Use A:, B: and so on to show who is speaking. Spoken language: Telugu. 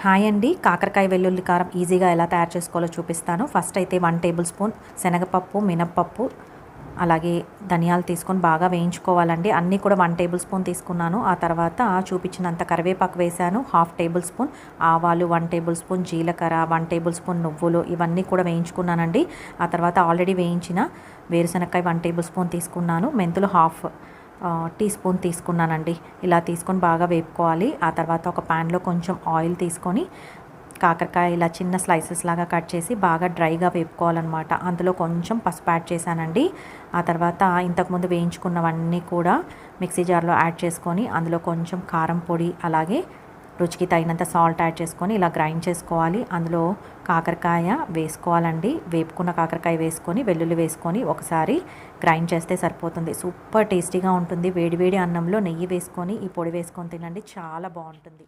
A: హాయ్ అండి, కాకరకాయ వెల్లుల్లి కారం ఈజీగా ఎలా తయారు చేసుకోవాలో చూపిస్తాను. ఫస్ట్ అయితే 1 టేబుల్ స్పూన్ శనగపప్పు, మినప్పప్పు, అలాగే ధనియాలు తీసుకొని బాగా వేయించుకోవాలండి. అన్నీ కూడా 1 టేబుల్ స్పూన్ తీసుకున్నాను. ఆ తర్వాత చూపించినంత కరివేపాకు వేశాను, 1/2 టేబుల్ స్పూన్ ఆవాలు, 1 టేబుల్ స్పూన్ జీలకర్ర, 1 టేబుల్ స్పూన్ నువ్వులు, ఇవన్నీ కూడా వేయించుకున్నానండి. ఆ తర్వాత ఆల్రెడీ వేయించిన వేరుశనక్కాయ 1 టేబుల్ స్పూన్ తీసుకున్నాను, మెంతులు 1/2 టీ స్పూన్ తీసుకున్నానండి. ఇలా తీసుకొని బాగా వేపుకోవాలి. ఆ తర్వాత ఒక ప్యాన్లో కొంచెం ఆయిల్ తీసుకొని కాకరకాయ ఇలా చిన్న స్లైసెస్ లాగా కట్ చేసి బాగా డ్రైగా వేపుకోవాలన్నమాట. అందులో కొంచెం పసుపు యాడ్ చేశానండి. ఆ తర్వాత ఇంతకుముందు వేయించుకున్నవన్నీ కూడా మిక్సీ జార్లో యాడ్ చేసుకొని అందులో కొంచెం కారం పొడి, అలాగే రుచికి తగినంత సాల్ట్ యాడ్ చేసుకొని ఇలా గ్రైండ్ చేసుకోవాలి. అందులో కాకరకాయ వేసుకోవాలండి. వేపుకున్న కాకరకాయ వేసుకొని వెల్లుల్లి వేసుకొని ఒకసారి గ్రైండ్ చేస్తే సరిపోతుంది. సూపర్ టేస్టీగా ఉంటుంది. వేడివేడి అన్నంలో నెయ్యి వేసుకొని ఈ పొడి వేసుకొని తినండి, చాలా బాగుంటుంది.